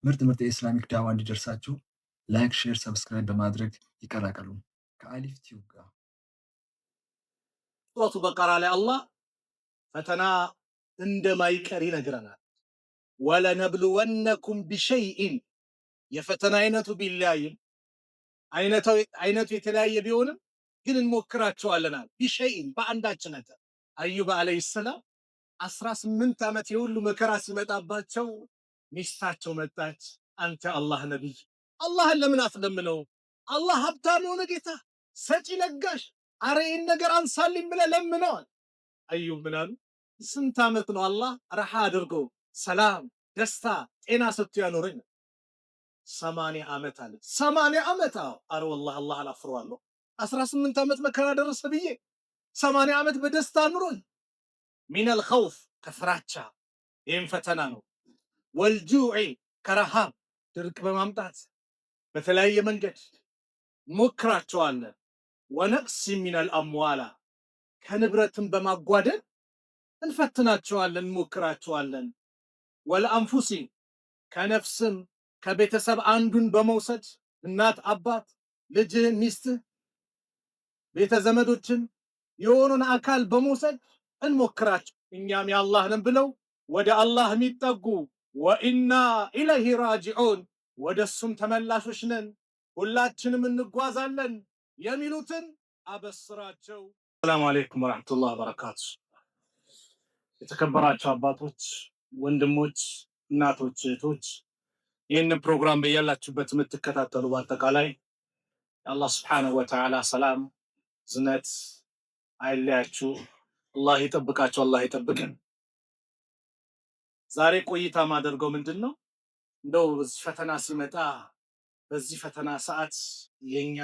ምርጥ ምርጥ የኢስላሚክ ዳዋ እንዲደርሳችሁ ላይክ፣ ሼር፣ ሰብስክራይብ በማድረግ ይቀላቀሉ። ከአሊፍ ቲዩብ ጋር ሱረቱ በቀራ ላይ አላህ ፈተና እንደማይቀር ይነግረናል። ወለነብሉወነኩም ቢሸይኢን የፈተና አይነቱ ቢለያይም አይነቱ የተለያየ ቢሆንም ግን እንሞክራቸዋለናል። ቢሸይኢን በአንዳች ነገር አዩብ አለይሂ ሰላም 18 ዓመት የሁሉ መከራ ሲመጣባቸው ሚስታቸው መጣች። አንተ አላህ ነቢይ አላህን ለምን አትለምነው? አላህ ሀብታም የሆነ ጌታ ሰጪ ለጋሽ፣ አረ ይህን ነገር አንሳልኝ ብለህ ለምነዋል። አዩብ ምን አሉ? ስንት ዓመት ነው አላህ ረሃ አድርጎ ሰላም፣ ደስታ፣ ጤና ሰጥቶ ያኖረኝ? 80 ዓመት አለ። 80 ዓመት? አረ ወላሂ አላህን አፍረዋለሁ። 18 ዓመት መከራ ደረሰ ብዬ 80 ዓመት በደስታ ኑሮኝ። ሚነል ኸውፍ ከፍራቻ ይህም ፈተና ነው። ወልጁዕ ከረሃብ ድርቅ በማምጣት በተለያየ መንገድ ሞክራቸዋለን። ወነቅሲ ሚነል አምዋላ ከንብረትን በማጓደል እንፈትናቸዋለን፣ እንሞክራቸዋለን። ወለአንፉሲ ከነፍስም ከቤተሰብ አንዱን በመውሰድ እናት፣ አባት፣ ልጅህን፣ ሚስትህ፣ ቤተ ዘመዶችን የሆኑን አካል በመውሰድ እንሞክራቸው። እኛም የአላህ ነን ብለው ወደ አላህ የሚጠጉ ወኢና ኢለይሂ ራጂዑን ወደ እሱም ተመላሾች ነን፣ ሁላችንም እንጓዛለን የሚሉትን አበስራቸው። ሰላሙ አለይኩም ወራህመቱላሂ ወበረካቱ። የተከበራቸው አባቶች፣ ወንድሞች፣ እናቶች፣ እህቶች ይህንን ፕሮግራም በያላችሁበት የምትከታተሉ በአጠቃላይ የአላህ ስብሓነሁ ወተዓላ ሰላም ዝነት አይለያችሁ። አላህ ይጠብቃችሁ፣ አላህ ይጠብቅን። ዛሬ ቆይታ ማደርገው ምንድን ነው? እንደው ፈተና ሲመጣ በዚህ ፈተና ሰዓት የኛ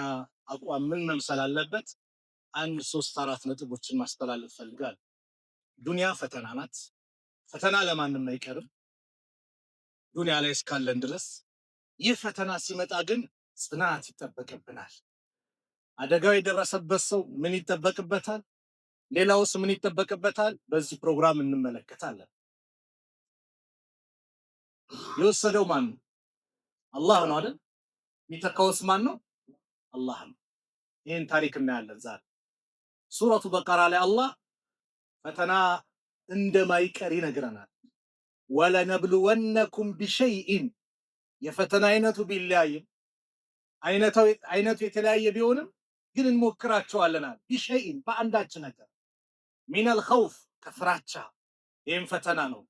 አቋም ምን መምሰል አለበት? አንድ 3-4 ነጥቦችን ማስተላለፍ ፈልጋል። ዱንያ ፈተና ናት። ፈተና ለማንም አይቀርም ዱንያ ላይ እስካለን ድረስ። ይህ ፈተና ሲመጣ ግን ጽናት ይጠበቅብናል። አደጋው የደረሰበት ሰው ምን ይጠበቅበታል? ሌላውስ ምን ይጠበቅበታል? በዚህ ፕሮግራም እንመለከታለን። የወሰደው ማን ነው? አላህ ነው አይደል? የሚተካውስ ማን ነው? አላህ ነው። ይህን ታሪክ እናያለን ዛሬ። ሱረቱ በቀራ ላይ አላህ ፈተና እንደማይቀር ይነግረናል። ወለነብሉወነኩም ቢሸይኢን የፈተና አይነቱ ቢለያይም አይነቱ የተለያየ ቢሆንም ግን እንሞክራቸዋለናል። ቢሸይኢን በአንዳች ነገር ሚነል ኸውፍ ከፍራቻ ይህም ፈተና ነው።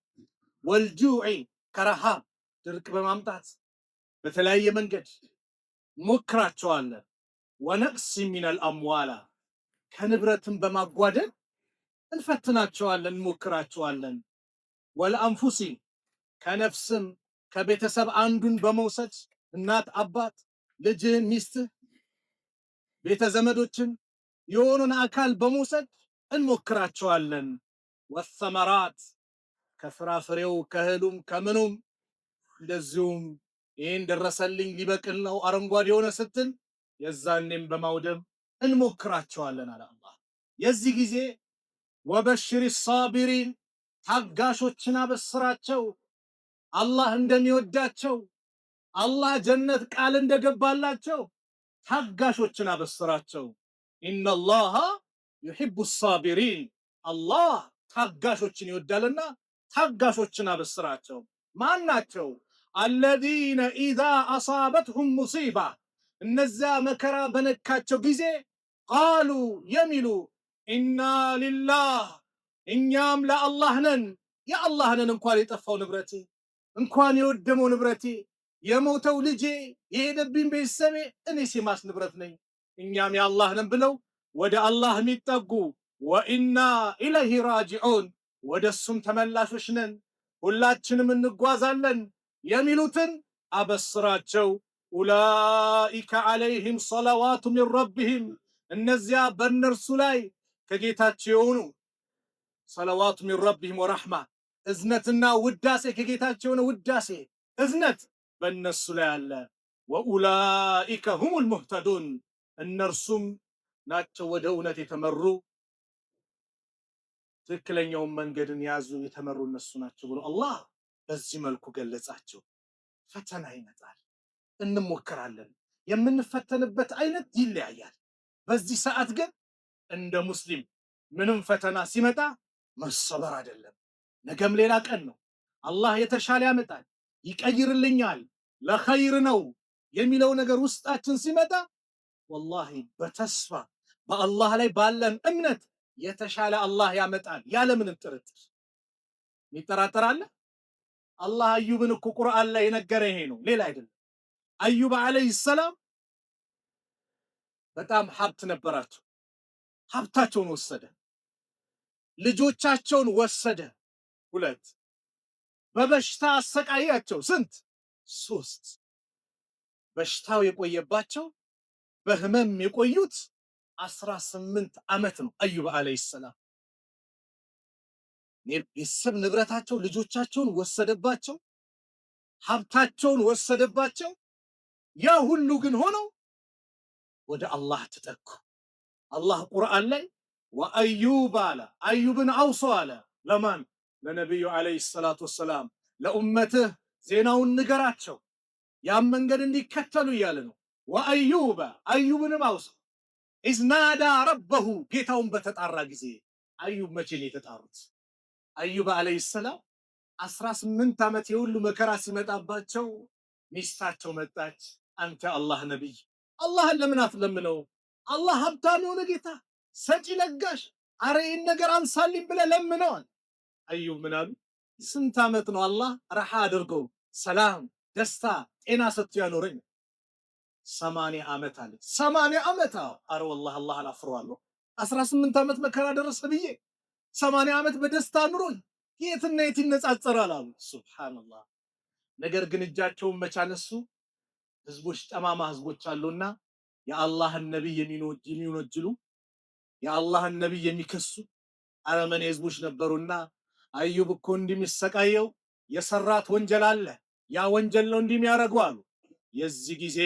ወልጁዕ ከረሃብ ድርቅ በማምጣት በተለያየ መንገድ ሞክራቸዋለን። ወነቅሲ ሚነል አምዋላ ከንብረትን በማጓደል እንፈትናቸዋለን፣ እንሞክራቸዋለን። ወለአንፉሲ ከነፍስም ከቤተሰብ አንዱን በመውሰድ እናት፣ አባት፣ ልጅህን፣ ሚስትህ፣ ቤተ ዘመዶችን የሆኑን አካል በመውሰድ እንሞክራቸዋለን። ወሰመራት ከፍራፍሬው ከእህሉም ከምኑም እንደዚሁም ይህን ደረሰልኝ ሊበቅል ነው አረንጓዴ የሆነ ስትል የዛኔም በማውደም እንሞክራቸዋለን አለ አላህ። የዚህ ጊዜ ወበሽሪ ሳቢሪን ታጋሾችን አበስራቸው። አላህ እንደሚወዳቸው አላህ ጀነት ቃል እንደገባላቸው ታጋሾችን አበስራቸው። ኢነላሃ ዩሂቡ ሳቢሪን አላህ ታጋሾችን ይወዳልና ታጋሾችን አበስራቸው። ማን ናቸው? አለዚነ ኢዛ አሳበትሁም ሙሲባ እነዚያ መከራ በነካቸው ጊዜ ቃሉ የሚሉ ኢና ሊላህ እኛም ለአላህ ነን። የአላህ ነን። እንኳን የጠፋው ንብረቴ፣ እንኳን የወደመው ንብረቴ፣ የሞተው ልጄ፣ የሄደብኝ ቤተሰቤ፣ እኔስ የማስ ንብረት ነኝ? እኛም የአላህ ነን ብለው ወደ አላህ የሚጠጉ ወኢና ኢለይሂ ራጂዑን ወደ እሱም ተመላሾች ነን፣ ሁላችንም እንጓዛለን የሚሉትን አበስራቸው። ኡላኢከ ዐለይሂም ሰለዋቱ ሚን ረቢሂም እነዚያ በእነርሱ ላይ ከጌታቸው የሆኑ ሰለዋቱ ሚን ረቢሂም ወረሕማ እዝነትና ውዳሴ ከጌታቸው የሆነ ውዳሴ እዝነት በእነሱ ላይ አለ። ወኡላኢከ ሁሙል ሙህተዱን እነርሱም ናቸው ወደ እውነት የተመሩ ትክክለኛውን መንገድን ያዙ የተመሩ እነሱ ናቸው ብሎ አላህ በዚህ መልኩ ገለጻቸው። ፈተና ይመጣል፣ እንሞክራለን። የምንፈተንበት አይነት ይለያያል። በዚህ ሰዓት ግን እንደ ሙስሊም ምንም ፈተና ሲመጣ መሰበር አይደለም። ነገም ሌላ ቀን ነው። አላህ የተሻለ ያመጣል፣ ይቀይርልኛል፣ ለኸይር ነው የሚለው ነገር ውስጣችን ሲመጣ ወላሂ በተስፋ በአላህ ላይ ባለን እምነት የተሻለ አላህ ያመጣል ያለምንም ጥርጥር። ይጠራጠራል? አላህ አዩብን እኮ ቁርአን ላይ የነገረ ይሄ ነው፣ ሌላ አይደለም። አዩብ አለይሂ ሰላም በጣም ሀብት ነበራቸው። ሀብታቸውን ወሰደ፣ ልጆቻቸውን ወሰደ፣ 2 በበሽታ አሰቃያቸው። ስንት? 3 በሽታው የቆየባቸው በህመም የቆዩት 18 ዓመት ነው። አዩብ አለይሂ ሰላም ቤተሰብ ንብረታቸው ልጆቻቸውን ወሰደባቸው፣ ሀብታቸውን ወሰደባቸው። ያ ሁሉ ግን ሆነው ወደ አላህ ተጠጉ። አላህ ቁርአን ላይ ወአዩብ አለ፣ አዩብን አውሶ አለ። ለማን? ለነቢዩ አለይሂ ሰላቱ ወሰላም። ለኡመትህ ዜናውን ንገራቸው ያን መንገድ እንዲከተሉ እያለ ነው። ወአዩበ አዩብንም አውሶ ኢዝ ናዳ ረበሁ ጌታውን በተጣራ ጊዜ። አዩብ መቼ ነው የተጣሩት? አዩብ አለይሂ ሰላም 18 ዓመት የሁሉ መከራ ሲመጣባቸው ሚስታቸው መጣች። አንተ አላህ ነቢይ አላህን ለምን አትለምነው? አላህ ሀብታም የሆነ ጌታ ሰጪ ለጋሽ፣ አረ ይህን ነገር አንሳልኝ ብለህ ለምነዋል። አዩብ ምን አሉ? ስንት ዓመት ነው አላህ ረሃ አድርገው ሰላም፣ ደስታ፣ ጤና ሰጥቶ ያኖረኝ? 80 ዓመት አለ። 80 ዓመት? አረ ወላሂ አላህ አላፍረዋለሁ። 18 ዓመት መከራ ደረሰ ብዬ 80 ዓመት በደስታ ኑሮኝ የትና የት ይነጻጸራል አሉ። ሱብሃንአላህ። ነገር ግን እጃቸውን መቻነሱ ህዝቦች፣ ጠማማ ህዝቦች አሉና የአላህን ነብይ የሚወነጅሉ የአላህን ነብይ የሚከሱ አረመኔ ህዝቦች ነበሩና አዩብ እኮ እንደሚሰቃየው የሰራት ወንጀል አለ፣ ያ ወንጀል ነው እንደሚያረጉ አሉ። የዚህ ጊዜ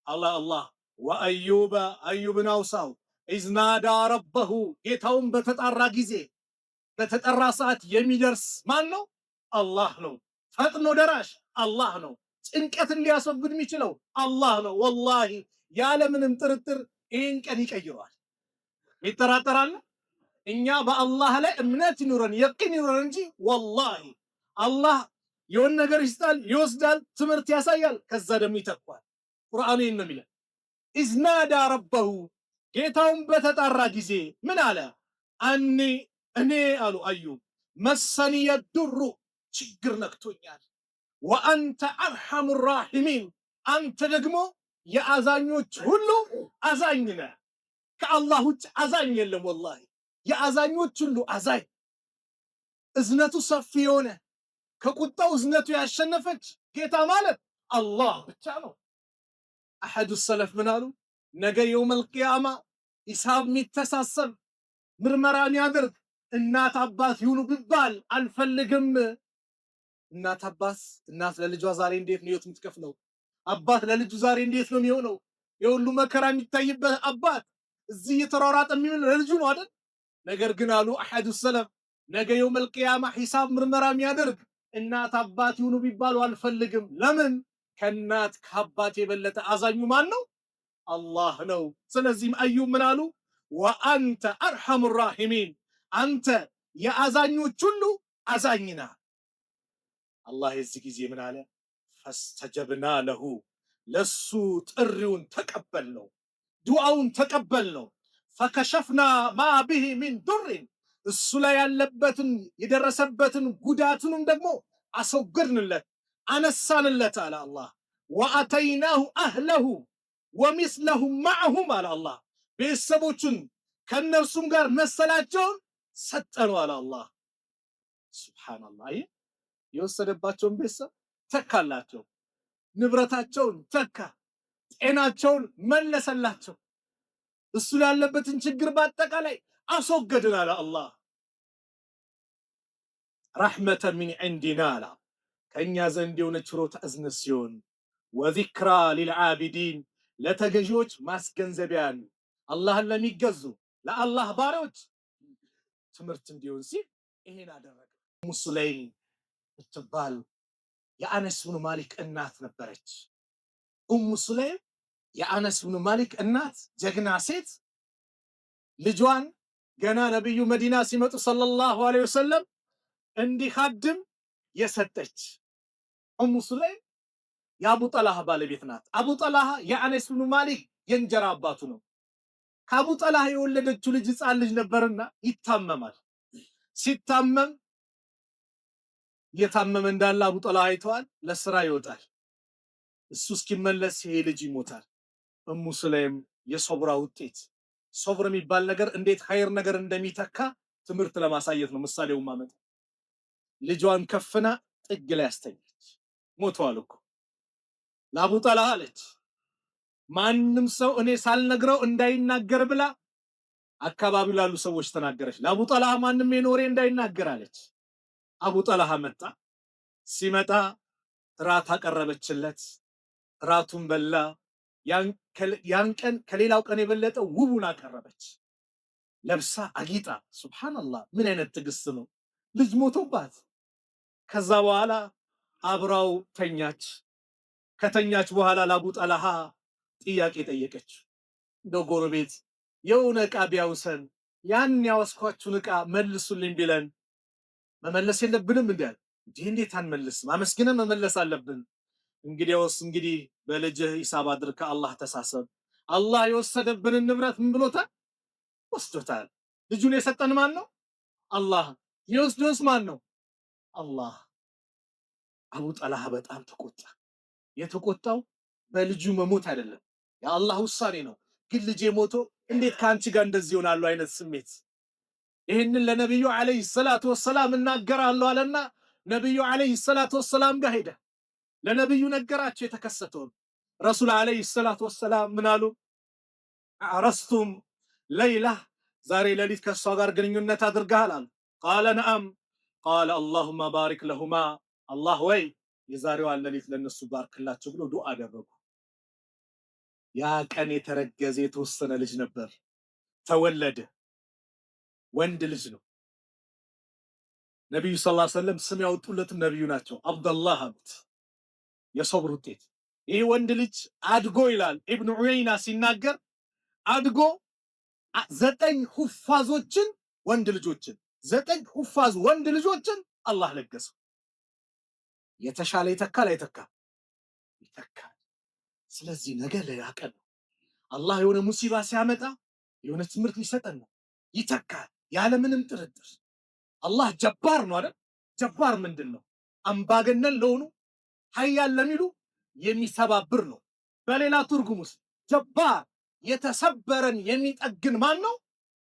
አላህ ወአዩበ አዩብን አውሳው ኢዝ ናዳ ረበሁ ጌታውን በተጣራ ጊዜ፣ በተጠራ ሰዓት የሚደርስ ማን ነው? አላህ ነው። ፈጥኖ ደራሽ አላህ ነው። ጭንቀትን ሊያስወግድ የሚችለው አላህ ነው። ወላሂ ያለምንም ጥርጥር ይህን ቀን ይቀይረዋል። ይጠራጠራል? እኛ በአላህ ላይ እምነት ይኑረን የቂን ይኑረን እንጂ ወላሂ አላህ የሆነ ነገር ይስጣል፣ ይወስዳል፣ ትምህርት ያሳያል፣ ከዛ ደግሞ ይተኳል። ቁርአኑ ይህን ነው የሚለው። ኢዝ ናዳ ረበሁ ጌታውን በተጣራ ጊዜ ምን አለ? እኔ አሉ አዩብ መሰኒ የዱሩ ችግር ነክቶኛል፣ ወአንተ አርሐሙ ራሒሚን አንተ ደግሞ የአዛኞች ሁሉ አዛኝ ነህ። ከአላህ ውጭ አዛኝ የለም። ወላሂ የአዛኞች ሁሉ አዛኝ፣ እዝነቱ ሰፊ የሆነ ከቁጣው እዝነቱ ያሸነፈች ጌታ ማለት አላህ ብቻ ነው። አሐዱ ሰለፍ ምን አሉ? ነገ የውመል ቂያማ ሂሳብ የሚተሳሰብ ምርመራ የሚያደርግ እናት አባት ይሁኑ ቢባል አልፈልግም። እናት ለልጇ ዛሬ እንዴት ነው ህይወት የምትከፍለው? አባት ለልጁ ዛሬ እንዴት ነው የሚሆነው? የሁሉ መከራ የሚታይበት አባት እዚህ እየተሯሯጠ የሚሆን ለልጁ ነው አይደል? ነገር ግን አሉ አሐዱ ሰለፍ ነገ የውመል ቂያማ ሂሳብ ምርመራ የሚያደርግ እናት አባት ይሁኑ ቢባሉ አልፈልግም። ለምን? ከእናት ከአባት የበለጠ አዛኙ ማን ነው? አላህ ነው። ስለዚህም አዩብ ምን አሉ? ወአንተ አርሐሙ ራሒሚን አንተ የአዛኞች ሁሉ አዛኝና። አላህ የዚህ ጊዜ ምን አለ? ፈስተጀብና ለሁ ለሱ ጥሪውን ተቀበል ነው፣ ዱዓውን ተቀበል ነው። ፈከሸፍና ማ ቢሂ ሚን ዱርን እሱ ላይ ያለበትን የደረሰበትን ጉዳቱንም ደግሞ አስወገድንለት፣ አነሳንለት አለ አላህ። ወአተይናሁ አህለሁ ወሚስለሁም ማዕሁም አለ አላህ ቤተሰቦቹን ከእነርሱም ጋር መሰላቸውን ሰጠነው አለ አላህ። ሱብሃንአላህ። የወሰደባቸውን ቤተሰብ ተካላቸው፣ ንብረታቸውን ተካ፣ ጤናቸውን መለሰላቸው፣ እሱ ያለበትን ችግር በአጠቃላይ አስወገድን አለ አላህ። ረሕመተን ሚን ዒንዲና አለ ከእኛ ዘንድ የሆነ ችሮታ እዝነት ሲሆን፣ ወዚክራ ሊልዓቢዲን ለተገዢዎች ማስገንዘቢያ አላህን ለሚገዙ ለአላህ ባሪያዎች ትምህርት እንዲሆን ሲል ይሄን አደረገ። ሙስለይም ብትባል የአነስ ብኑ ማሊክ እናት ነበረች። ኡሙ ሱለይም የአነስ ብኑ ማሊክ እናት ጀግና ሴት ልጇን ገና ነብዩ መዲና ሲመጡ ሰለላሁ ዐለይሂ ወሰለም እንዲኻድም የሰጠች ኡሙ ሱለይም የአቡ ጠልሃ ባለቤት ናት። አቡ ጠልሃ የአነስ ብኑ ማሊክ የእንጀራ አባቱ ነው። ከአቡ ጠልሃ የወለደችው ልጅ ህፃን ልጅ ነበርና ይታመማል። ሲታመም እየታመመ እንዳለ አቡ ጠልሃ አይተዋል። ለስራ ይወጣል። እሱ እስኪመለስ ይሄ ልጅ ይሞታል። ኡሙ ሱለይም የሶብራ ውጤት፣ ሶብር የሚባል ነገር እንዴት ኸይር ነገር እንደሚተካ ትምህርት ለማሳየት ነው ምሳሌውን ማመጣ። ልጇን ከፍና ጥግ ላይ ያስተኛች። ሞተዋል እኮ ለአቡ ጠልሃ አለች፣ ማንም ሰው እኔ ሳልነግረው እንዳይናገር ብላ አካባቢው ላሉ ሰዎች ተናገረች። ለአቡ ጠልሃ ማንም የኖሬ እንዳይናገር አለች። አቡ ጠልሃ መጣ። ሲመጣ ራት አቀረበችለት። ራቱን በላ። ያን ቀን ከሌላው ቀን የበለጠ ውቡን አቀረበች። ለብሳ አጊጣ። ሱብሃንአላህ ምን አይነት ትዕግስት ነው! ልጅ ሞቶባት። ከዛ በኋላ አብራው ተኛች። ከተኛች በኋላ ለአቡ ጠልሃ ጥያቄ ጠየቀች። እንደው ጎረቤት የሆነ ዕቃ ቢያውሰን ያን ያወስኳችሁን ዕቃ መልሱልኝ ቢለን መመለስ የለብንም እንዴ? እንዴት አንመልስም? አመስግነን መመለስ አለብን። እንግዲያውስ እንግዲህ በልጅህ ሂሳብ አድርግ፣ ከአላህ ተሳሰብ። አላህ የወሰደብንን ንብረት ምን ብሎታል? ወስዶታል። ልጁን የሰጠን ማን ነው? አላህ። የወስዶስ ማን ነው? አላህ። አቡ ጠልሃ በጣም ተቆጣ። የተቆጣው በልጁ መሞት አይደለም፣ የአላህ ውሳኔ ነው። ግን ልጄ ሞቶ እንዴት ከአንቺ ጋር እንደዚህ ይሆናሉ አይነት ስሜት። ይህንን ለነቢዩ ዓለይሂ ሰላቱ ወሰላም እናገራለሁ አለና ነቢዩ ዓለይሂ ሰላቱ ወሰላም ጋር ሄደ። ለነቢዩ ነገራቸው የተከሰተውን። ረሱል ዓለይሂ ሰላቱ ወሰላም ምን አሉ? አረስቱም ለይላ፣ ዛሬ ሌሊት ከእሷ ጋር ግንኙነት አድርገሃል አሉ። ቃለ ነአም ቃለ አላሁማ ባሪክ ለሁማ፣ አላህ ወይ የዛሬዋን ሌሊት ለነሱ ባርክላቸው ብሎ ዱዓ አደረጉ። ያ ቀን የተረገዘ የተወሰነ ልጅ ነበር፣ ተወለደ። ወንድ ልጅ ነው። ነቢዩ ሰለላሁ ዐለይሂ ወሰለም ስም ያወጡለትም ነቢዩ ናቸው። አብደላህ አሉት። የሶብር ውጤት ይህ ወንድ ልጅ አድጎ ይላል ኢብኑ ዑየይና ሲናገር፣ አድጎ 9 ሁፋዞችን ወንድ ልጆችን 9 ሁፋዝ ወንድ ልጆችን አላህ ለገሰው። የተሻለ ይተካል አይተካም? ይተካል። ስለዚህ ነገ ሌላ ቀን ነው። አላህ የሆነ ሙሲባ ሲያመጣ የሆነ ትምህርት ሊሰጠን ነው። ይተካል ያለምንም ጥርጥር። አላህ ጀባር ነው አይደል? ጀባር ምንድን ነው? አምባገነን ለሆኑ ሀያል ለሚሉ የሚሰባብር ነው። በሌላ ትርጉም ውስጥ ጀባር የተሰበረን የሚጠግን ማን ነው?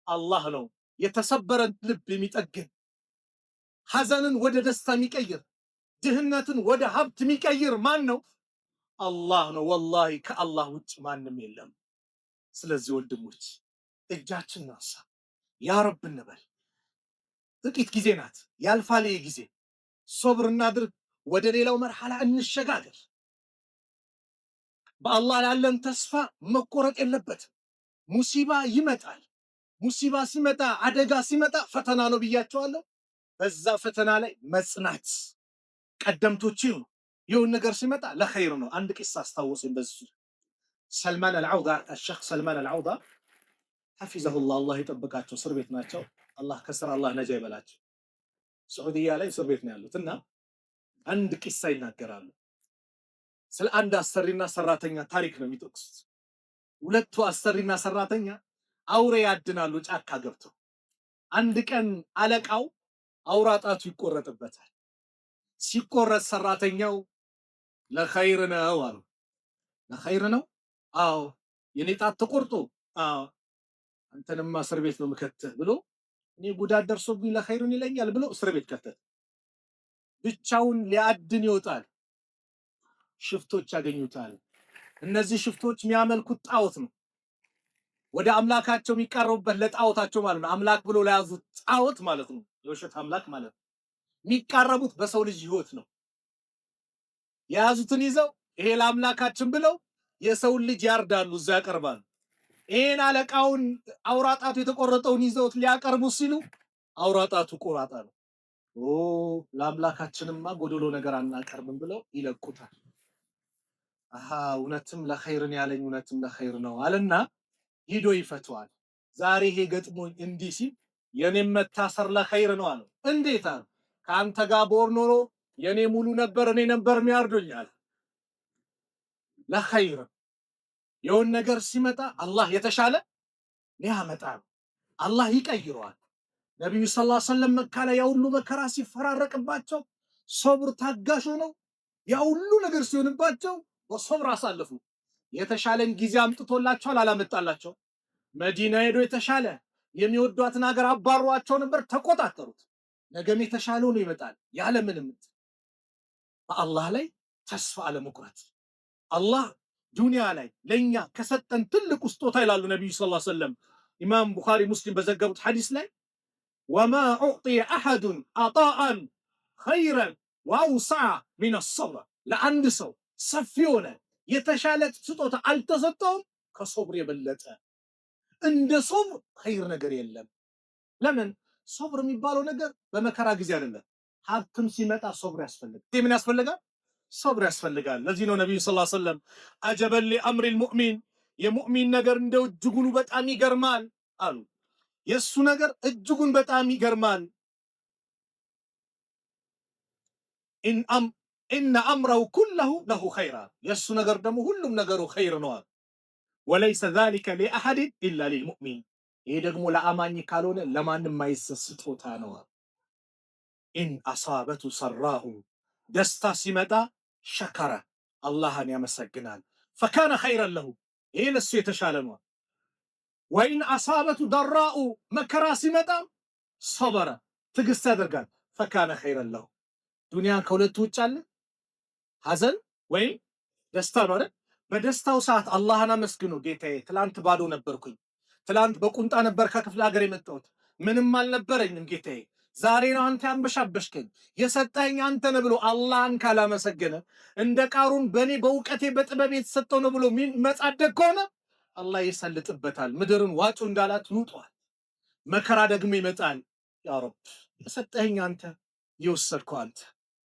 አላህ ነው። የተሰበረን ልብ የሚጠግን፣ ሐዘንን ወደ ደስታ የሚቀይር፣ ድህነትን ወደ ሀብት የሚቀይር ማን ነው? አላህ ነው። ወላሂ ከአላህ ውጭ ማንም የለም። ስለዚህ ወንድሞች እጃችን ናሳ፣ ያ ረብ እንበል። ጥቂት ጊዜ ናት፣ ያልፋል። ጊዜ ሶብር እናድርግ፣ ወደ ሌላው መርሐላ እንሸጋገር። በአላህ ላለን ተስፋ መቆረጥ የለበትም። ሙሲባ ይመጣል። ሙሲባ ሲመጣ፣ አደጋ ሲመጣ ፈተና ነው ብያቸዋለሁ። በዛ ፈተና ላይ መጽናት ቀደምቶች ነው። የሆነ ነገር ሲመጣ ለኸይር ነው። አንድ ቂሳ አስታውሰኝ። በዚህ ሰልማን አልዐውዳ الشيخ ሰልማን አልዐውዳ ሐፊዘሁላህ አላህ ይጠብቃቸው፣ እስር ቤት ናቸው። አላህ ከስራ አላህ ነጃ ይበላቸው። ሱዑዲያ ላይ እስር ቤት ነው ያሉት እና አንድ ቂሳ ይናገራሉ። ስለ አንድ አሰሪና ሰራተኛ ታሪክ ነው የሚጠቅሱት። ሁለቱ አሰሪና ሰራተኛ አውሬ ያድናሉ ጫካ ገብተው። አንድ ቀን አለቃው አውራ ጣቱ ይቆረጥበታል። ሲቆረጥ ሰራተኛው ለኸይር ነው አሉ። ለኸይር ነው? አዎ። የኔ ጣት ተቆርጦ? አዎ። አንተንማ እስር ቤት ነው የምከተህ ብሎ እኔ ጉዳት ደርሶብኝ ለኸይሩን ይለኛል ብሎ እስር ቤት ከተተ። ብቻውን ሊያድን ይወጣል። ሽፍቶች ያገኙታል። እነዚህ ሽፍቶች የሚያመልኩት ጣዖት ነው። ወደ አምላካቸው የሚቃረቡበት ለጣዖታቸው ማለት ነው። አምላክ ብሎ ለያዙት ጣዖት ማለት ነው። የውሸት አምላክ ማለት ነው። የሚቃረቡት በሰው ልጅ ህይወት ነው። የያዙትን ይዘው ይሄ ለአምላካችን ብለው የሰውን ልጅ ያርዳሉ፣ እዛ ያቀርባሉ። ይሄን አለቃውን አውራጣቱ የተቆረጠውን ይዘውት ሊያቀርቡ ሲሉ አውራጣቱ ቆራጣ ነው። ለአምላካችንማ ጎዶሎ ነገር አናቀርብም ብለው ይለቁታል። እውነትም ለኸይርን ያለኝ እውነትም ለኸይር ነው አለና ሂዶ ይፈተዋል። ዛሬ ይሄ ገጥሞኝ እንዲህ ሲል የኔም መታሰር ለኸይር ነው አለው። እንዴት አለ? ከአንተ ጋር ቦር ኖሮ የኔ ሙሉ ነበር፣ እኔ ነበር የሚያርዱኛል። ለኸይር የውን ነገር ሲመጣ አላህ የተሻለ ያመጣል፣ አላህ ይቀይረዋል። ነብዩ ሰለላሁ ዐለይሂ ወሰለም መካ ላይ ያ ሁሉ መከራ ሲፈራረቅባቸው ሶብር ታጋሽ ሆነው ያ ሁሉ ነገር ሲሆንባቸው በሶብር አሳለፉ። የተሻለን ጊዜ አምጥቶላቸዋል፣ አላመጣላቸው? መዲና ሄዶ የተሻለ የሚወዷትን ሀገር አባሯቸው ነበር፣ ተቆጣጠሩት። ነገም የተሻለ ሆኖ ይመጣል ያለምንም በአላህ ላይ ተስፋ አለመቁረጥ። አላህ ዱንያ ላይ ለኛ ከሰጠን ትልቁ ስጦታ ይላሉ ነብዩ ሰለላሁ ዐለይሂ ወሰለም ኢማም ቡኻሪ ሙስሊም በዘገቡት ሐዲስ ላይ ወማ ኡዕጢየ አሐዱን አጣአን ኸይረን ወአውሰዐ ሚነ ሶብር፣ ለአንድ ሰው ሰፊ የሆነ የተሻለ ስጦታ አልተሰጠውም ከሶብር የበለጠ። እንደ ሶብር ኸይር ነገር የለም። ለምን? ሶብር የሚባለው ነገር በመከራ ጊዜ አይደለም። ሀብትም ሲመጣ ሶብር ያስፈልጋል። ምን ያስፈልጋል? ሶብር ያስፈልጋል። ለዚህ ነው ነብዩ ሰለላሁ ዐለይሂ ወሰለም አጀበል ሊአምሪል ሙእሚን፣ የሙእሚን ነገር እንደው እጅጉን በጣም ይገርማል አሉ። የሱ ነገር እጅጉን በጣም ይገርማል። ኢነ አምረሁ ኩለሁ ለሁ ኸይራ፣ የሱ ነገር ደግሞ ሁሉም ነገሩ ኸይር ነው። ወለይሰ ዛሊከ ሊአሐድ ኢላ ሊልሙእሚን፣ ይሄ ደግሞ ለአማኝ ካልሆነ ለማንም የማይሰጥ ስጦታ ነው። ኢን አሳበቱ ሰራሁ፣ ደስታ ሲመጣ ሸከረ፣ አላህን ያመሰግናል። ፈካነ ኸይረን ለሁ፣ ይሄ ለሱ የተሻለ ነው። ወኢን አሳበቱ ደራኡ፣ መከራ ሲመጣ ሰበረ፣ ትዕግስት ያደርጋል። ፈካነ ኸይረን ለሁ። ዱንያን ከሁለቱ ውጭ አለ ሐዘን ወይም ደስታ ነው አይደል? በደስታው ሰዓት አላህን አመስግኖ ጌታዬ ትላንት ባዶ ነበርኩኝ፣ ትላንት በቁንጣ ነበር ከክፍለ ሀገር የመጣሁት፣ ምንም አልነበረኝም ጌታዬ፣ ዛሬ ነው አንተ ያንበሻበሽከኝ የሰጠኝ አንተ ነህ ብሎ አላህን ካላመሰገነ እንደ ቃሩን በእኔ በእውቀቴ በጥበብ የተሰጠው ነው ብሎ መጻደቅ ከሆነ አላህ ይሰልጥበታል። ምድርን ዋጡ እንዳላት ይውጧል። መከራ ደግሞ ይመጣል። ያ ረብ የሰጠኝ አንተ፣ የወሰድከው አንተ፣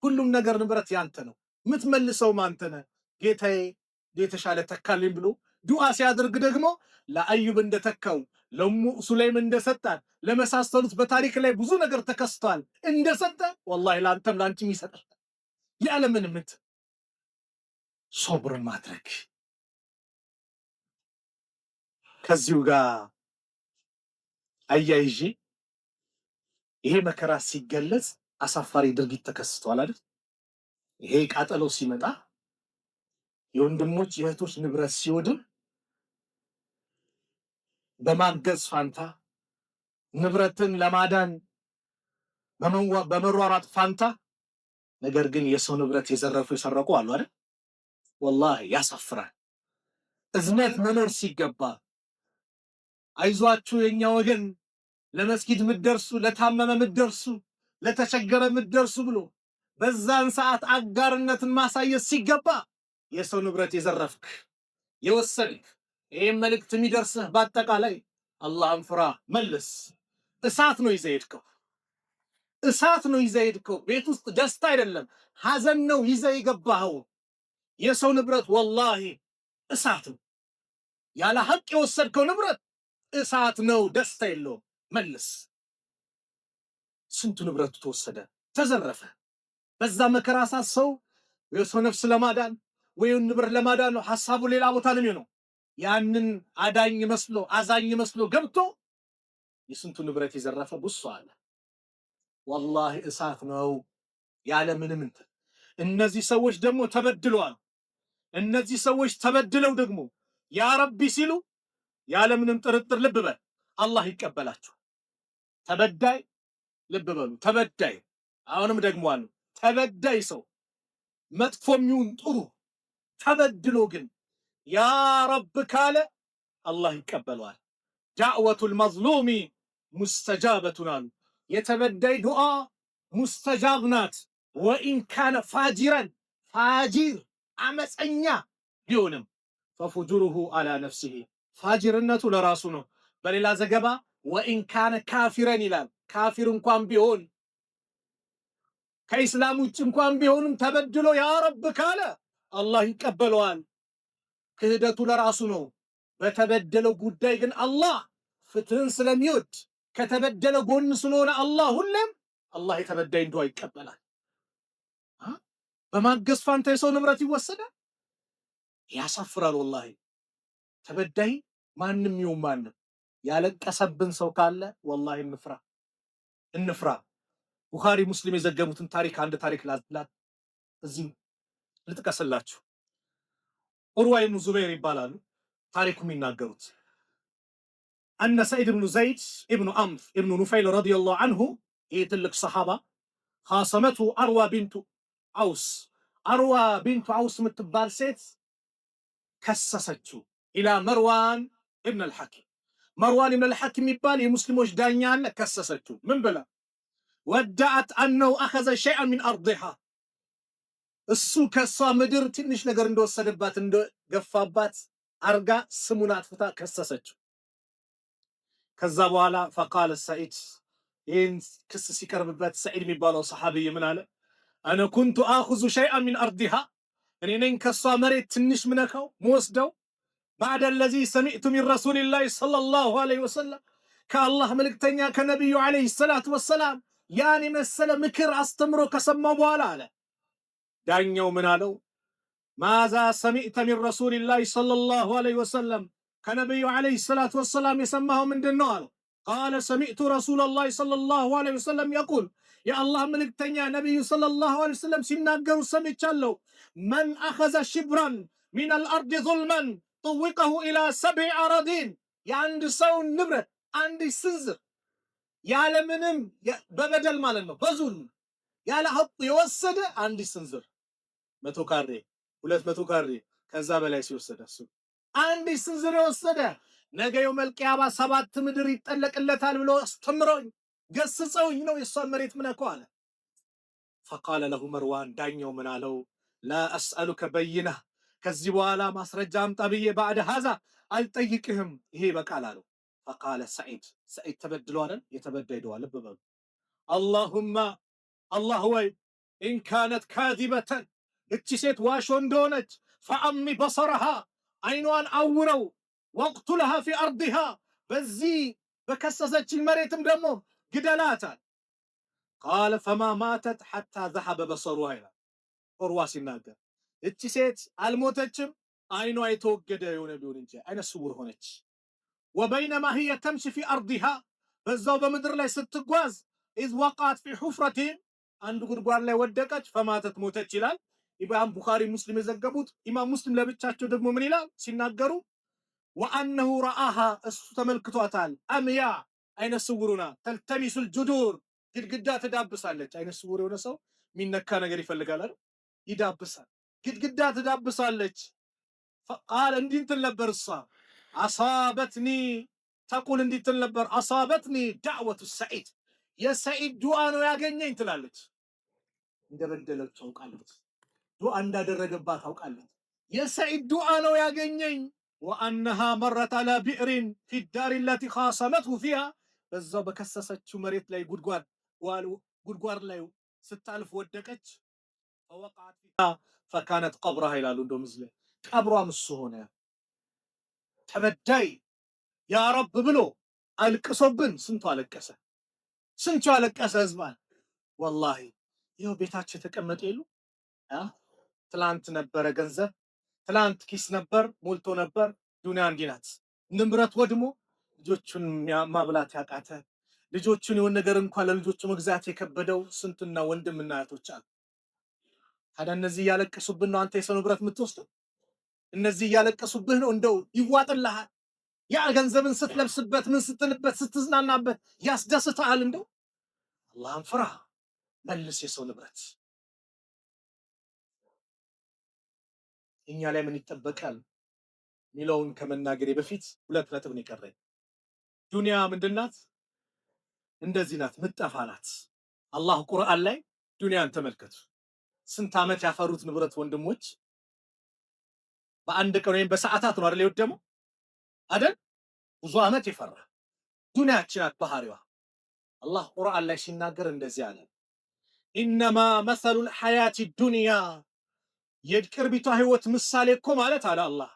ሁሉም ነገር ንብረት ያንተ ነው፣ የምትመልሰውም አንተ ነህ ጌታዬ፣ የተሻለ ተካልኝ ብሎ ዱዓ ሲያደርግ ደግሞ ለአዩብ እንደተካው ለሙ ሱለይም እንደሰጣት ለመሳሰሉት በታሪክ ላይ ብዙ ነገር ተከስቷል እንደሰጠ ወላሂ ለአንተም ለአንቺም ይሰጣል። ያለምንም ሶብርን ማድረግ። ከዚሁ ጋር አያይዤ ይሄ መከራ ሲገለጽ አሳፋሪ ድርጊት ተከስቷል አይደል? ይሄ ቃጠሎ ሲመጣ የወንድሞች የእህቶች ንብረት ሲወድም በማገዝ ፋንታ ንብረትን ለማዳን በመሯሯጥ ፋንታ ነገር ግን የሰው ንብረት የዘረፉ የሰረቁ አሉ አይደል? ወላሂ ያሳፍራል። እዝነት መኖር ሲገባ አይዟችሁ የኛ ወገን፣ ለመስጊድ ምትደርሱ፣ ለታመመ ምትደርሱ፣ ለተቸገረ ምትደርሱ ብሎ በዛን ሰዓት አጋርነትን ማሳየት ሲገባ የሰው ንብረት የዘረፍክ የወሰድክ፣ ይህም መልእክት የሚደርስህ በአጠቃላይ አላህን ፍራ፣ መልስ። እሳት ነው ይዘህ ሄድከው፣ እሳት ነው ይዘህ ሄድከው። ቤት ውስጥ ደስታ አይደለም ሐዘን ነው ይዘህ የገባኸው። የሰው ንብረት ወላሂ እሳት ነው። ያለ ሐቅ የወሰድከው ንብረት እሳት ነው፣ ደስታ የለውም። መልስ። ስንቱ ንብረቱ ተወሰደ፣ ተዘረፈ። በዛ መከራ ሰዓት ሰው የሰው ነፍስ ለማዳን ወይም ንብረት ለማዳን ነው ሐሳቡ ሌላ ቦታ ነው የሚሆነው። ያንን አዳኝ መስሎ አዛኝ መስሎ ገብቶ የስንቱ ንብረት የዘረፈ ብዙ አለ። ወላሂ እሳት ነው ያለ ምንም እንትን። እነዚህ ሰዎች ደግሞ ተበድለዋል። እነዚህ ሰዎች ተበድለው ደግሞ ያ ረቢ ሲሉ ያለ ምንም ጥርጥር ልብ በል አላህ ይቀበላቸው። ተበዳይ ልብ በሉ፣ ተበዳይ አሁንም ደግሞ አሉ ተበዳይ ሰው መጥፎም ይሁን ጥሩ ተበድሎ ግን ያ ረብ ካለ አላህ ይቀበለዋል። ዳዕወቱል መዝሉሚ ሙስተጃበቱን አሉ። የተበዳይ ዱዓ ሙስተጃብ ናት። ወኢን ካነ ፋጂረን፣ ፋጂር አመፀኛ ቢሆንም ፈፉጁሩሁ አላ ነፍሲሂ፣ ፋጂርነቱ ለራሱ ነው። በሌላ ዘገባ ወኢን ካነ ካፊረን ይላል። ካፊር እንኳን ቢሆን ከኢስላም ውጭ እንኳን ቢሆንም ተበድሎ ያ ረብ ካለ አላህ ይቀበለዋል። ክህደቱ ለራሱ ነው። በተበደለው ጉዳይ ግን አላህ ፍትህን ስለሚወድ ከተበደለ ጎን ስለሆነ አላህ ሁሌም አላህ የተበዳይ ዱዓ ይቀበላል። በማገዝ ፋንታ የሰው ንብረት ይወሰዳል። ያሳፍራል ወላሂ። ተበዳይ ማንም ይሁን ማንም ያለቀሰብን ሰው ካለ ወላሂ እንፍራ። ቡኻሪ ሙስሊም የዘገቡትን ታሪክ አንድ ታሪክ ላት እዚህ ልጥቀስላችሁ። ዑርዋ ኢብኑ ዙበይር ይባላሉ። ታሪኩ የሚናገሩት አነ ሰዒድ ብኑ ዘይድ ኢብኑ አምር ኢብኑ ኑፈይል ረዲየላሁ አንሁ ይህ ትልቅ ሰሓባ ኻሰመቱ አርዋ ቢንቱ አውስ አርዋ ቢንቱ አውስ የምትባል ሴት ከሰሰችው ኢላ መርዋን ኢብን አልሐኪም መርዋን ኢብን አልሐኪም የሚባል የሙስሊሞች ዳኛ አለ። ከሰሰችው ምን ብላ ወዳአት አነው አኸዘ ሸይአን ሚን አርዲሃ እሱ ከሷ ምድር ትንሽ ነገር እንደወሰደባት እንደገፋባት አርጋ ስሙን አጥፍታ ከሰሰችው። ከዛ በኋላ ፈቃለ ሰዒድ ይህን ክስ ሲቀርብበት ሰዒድ የሚባለው ሰሓቢይ ምን አለ? አነ ኩንቱ አኹዙ ሸይአን ሚን አርዲሃ እኔ ነኝ ከሷ መሬት ትንሽ ምነካው ምወስደው ባዕደ ለዚ ሰሚዕቱ ሚን ረሱሊላሂ ሰለላሁ ዐለይሂ ወሰለም ከአላህ መልእክተኛ ከነቢዩ ዐለይሂ ሰላቱ ወሰላም ያን የመሰለ ምክር አስተምሮ ከሰማው በኋላ አለ። ዳኛው ምን አለው? ማዛ ሰሚዕተ ሚን ረሱሊላሂ ሰለላሁ ዐለይሂ ወሰለም ከነቢዩ ዐለይሂ ሰላቱ ወሰላም የሰማኸው ምንድን ነው አለው። ቃለ ሰሚዕቱ ረሱለላሂ ሰለላሁ ዐለይሂ ወሰለም የቁል የአላህ መልእክተኛ ነቢዩ ሰለላሁ ዐለይሂ ወሰለም ሲናገሩ ሰምቻለሁ። መን አኸዘ ሽብራን ሚነል አርድ ዙልመን ጠወቀሁ ኢላ ሰብዕ አራዲን የአንድ ሰውን ንብረት አንድ ስንዝር ያለምንም በበደል ማለት ነው በዙልም ያለ ሀቅ የወሰደ አንድ ስንዝር 100 ካሬ 200 ካሬ ከዛ በላይ ሲወሰደ እሱ አንድ ስንዝር የወሰደ ነገ የውመል ቂያማ 7 ምድር ይጠለቅለታል ብሎ አስተምረውኝ ገስጸውኝ ነው የሷን መሬት ምነካው አለ። ፈቃለ ለሁ መርዋን ዳኛው ምን አለው? ላ አስአሉከ በይና ከዚህ በኋላ ማስረጃ አምጣ ብዬ ባዕደ ሀዛ አልጠይቅህም ይሄ በቃል አለው። ፈቃለ ሰዒድ ተበድሏል የተበዳይ ደዋ ልብ በሉ አላሁማ አላህ ወይ ኢንካነት ካዚበተን እቺ ሴት ዋሾ እንደሆነች ፈአሚ በሰረሃ አይኗን አውረው ወቅቱለሃ ፊ አርዲሃ በዚህ በከሰሰችኝ መሬትም ደግሞ ግደላታል። ቃለ ፈማ ማተት ሐታ ዘሐበ በሰሩሃ ይላል ዑርዋ ሲናገር እቺ ሴት አልሞተችም አይኗ የተወገደ የሆነ ቢሆን እንጂ አይነ ስውር ሆነች። ወበይነማ ህየ ተምሺ ፊ አርዲሃ በዛው በምድር ላይ ስትጓዝ ኢዝ ወቃት ፊ ሑፍረቲን አንድ ጉድጓድ ላይ ወደቀች። ፈማተት ሞተች ይላል ኢማም ቡኻሪ ሙስሊም የዘገቡት። ኢማም ሙስሊም ለብቻቸው ደግሞ ምን ይላል ሲናገሩ ወአነሁ ረአሃ እሱ ተመልክቷታል። አምያ አይነ ስውሩና ተልተሚሱል ጁዱር ግድግዳ ትዳብሳለች። አይነ ስውር የሆነ ሰው የሚነካ ነገር ይፈልጋል አይደል? ይዳብሳል። ግድግዳ ትዳብሳለች። ቃል እንዲህ ትል ነበር እሷ አሳበትኒ ተቁል እንዲህ ትል ነበር አሳበትኒ ዳዕወቱ ሰዒድ የሰዒድ ዱዓ ነው ያገኘኝ ትላለች። እንደበደለች ታውቃለች። ዱዓ እንዳደረገባት ታውቃለች። የሰዒድ ዱዓ ነው ያገኘኝ። ወአነሃ መረት አላ ቢዕሪን ፊ ዳር ለቲ ኻሰመትሁ ፊሃ በዛው በከሰሰችው መሬት ላይ ጉድጓድ ላይ ስታልፍ ወደቀች። ፈወቃት ፊሃ ፈካነት ቀብረሃ ይላሉ። እንደውም እዚህ ላይ ቀብሯም እሱ ሆነ። ተበዳይ ያ ረብ ብሎ አልቅሶብን ስንቱ አለቀሰ፣ ስንቱ አለቀሰ ህዝባን። ወላሂ ይኸው ቤታቸው የተቀመጠ የሉ ትላንት ነበረ ገንዘብ፣ ትላንት ኪስ ነበር ሞልቶ ነበር። ዱንያ እንዲህ ናት። ንብረት ወድሞ ልጆቹን ማብላት ያቃተ ልጆቹን የሆነ ነገር እንኳን ለልጆቹ መግዛት የከበደው ስንትና ወንድምና እህቶች አሉ። ታዲያ እነዚህ እያለቀሱብን ነው አንተ የሰው ንብረት የምትወስደው? እነዚህ እያለቀሱብህ ነው እንደው ይዋጥልሃል። ያ ገንዘብን ስትለብስበት ምን ስትልበት ስትዝናናበት ያስደስትሃል። እንደው አላህን ፍራ፣ መልስ የሰው ንብረት። እኛ ላይ ምን ይጠበቃል ሚለውን ከመናገሬ በፊት 2 ነጥብ ነው የቀረኝ። ዱንያ ምንድናት? እንደዚህ ናት፣ ምጠፋ ናት። አላህ ቁርአን ላይ ዱንያን ተመልከቱ። ስንት ዓመት ያፈሩት ንብረት ወንድሞች በአንድ ቀን ወይም በሰዓታት ነው አይደል የወደመው አይደል? ብዙ ዓመት ይፈራ ዱንያችን ናት ባህሪዋ። አላህ ቁርአን ላይ ሲናገር እንደዚህ አለ ኢነማ መሰሉል ሐያቲ ዱንያ የቅርቢቷ ህይወት ምሳሌ እኮ ማለት አለ አላህ